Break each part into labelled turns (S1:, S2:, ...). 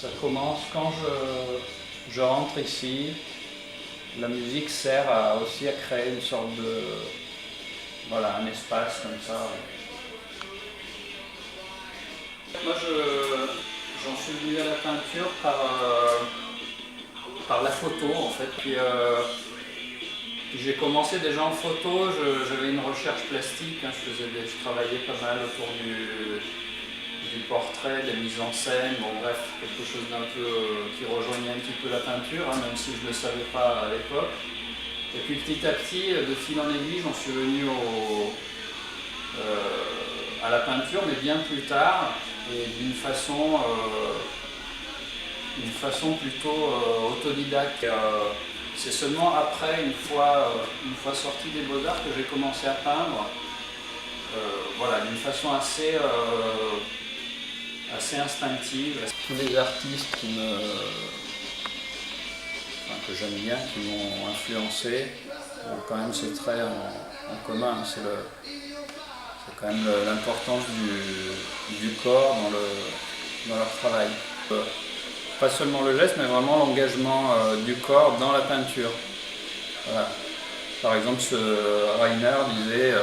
S1: Ça commence quand je rentre ici. La musique sert aussi à créer une sorte de... Voilà, un espace comme ça. Moi, j'en suis venu à la peinture par la photo, en fait. Puis, j'ai commencé déjà en photo, j'avais une recherche plastique, hein, je travaillais pas mal autour du portrait, des mises en scène, bon bref, quelque chose d'un peu qui rejoignait un petit peu la peinture, hein, même si je ne le savais pas à l'époque. Et puis petit à petit, de fil en aiguille, j'en suis venu à la peinture, mais bien plus tard, et d'une façon plutôt autodidacte. C'est seulement après, une fois sorti des Beaux-Arts, que j'ai commencé à peindre, voilà, d'une façon assez instinctive. Tous les artistes que j'aime bien, qui m'ont influencé, ont quand même ce trait en commun. C'est quand même l'importance du corps dans leur travail. Pas seulement le geste, mais vraiment l'engagement du corps dans la peinture. Voilà. Par exemple, Rainer disait,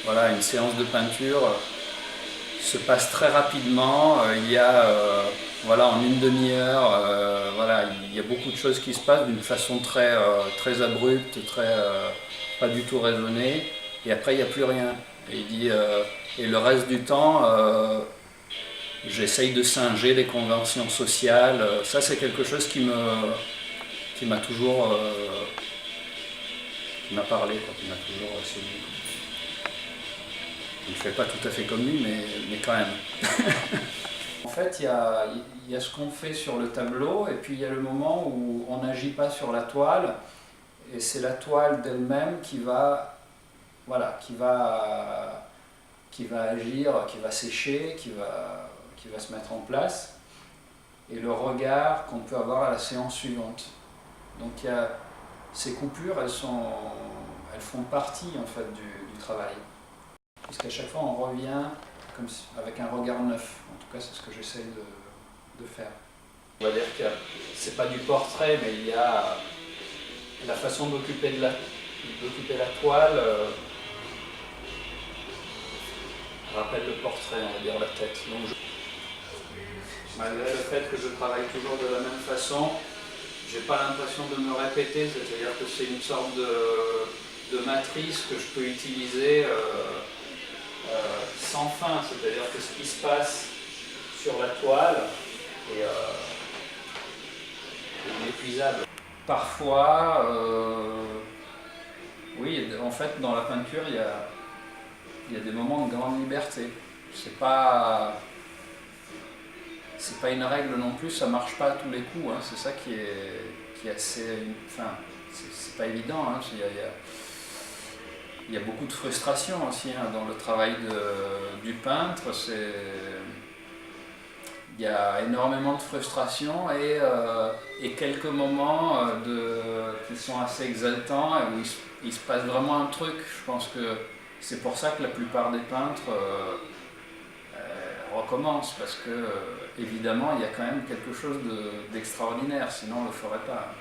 S1: voilà, une séance de peinture se passe très rapidement. Il y a, voilà, en une demi-heure, voilà, il y a beaucoup de choses qui se passent d'une façon très abrupte, pas du tout raisonnée. Et après, il n'y a plus rien. Et il dit, et le reste du temps, j'essaye de singer les conventions sociales. Ça, c'est quelque chose qui m'a toujours qui m'a parlé, qui m'a toujours séduit. Je ne fais pas tout à fait comme lui, mais quand même. En fait, il y a ce qu'on fait sur le tableau, et puis il y a le moment où on n'agit pas sur la toile, et c'est la toile d'elle-même qui va, voilà, qui va agir, qui va sécher, qui va se mettre en place, et le regard qu'on peut avoir à la séance suivante. Donc il y a ces coupures, elles font partie en fait du travail. Parce qu'à chaque fois on revient avec un regard neuf. En tout cas, c'est ce que j'essaie de faire. On va dire que c'est pas du portrait, mais il y a la façon d'occuper la toile. Rappelle le portrait, on va dire, la tête. Donc, malgré le fait que je travaille toujours de la même façon, j'ai pas l'impression de me répéter, c'est-à-dire que c'est une sorte de matrice que je peux utiliser sans fin, c'est-à-dire que ce qui se passe sur la toile est inépuisable. Parfois, oui, en fait, dans la peinture, il y a des moments de grande liberté. C'est pas une règle non plus, ça marche pas à tous les coups, hein. C'est ça qui est assez... Enfin, c'est pas évident, hein. Il y a beaucoup de frustration aussi, hein, dans le travail du peintre. Il y a énormément de frustration et quelques moments qui sont assez exaltants et où il se passe vraiment un truc. Je pense que c'est pour ça que la plupart des peintres recommencent, parce que évidemment il y a quand même quelque chose d'extraordinaire, sinon on ne le ferait pas.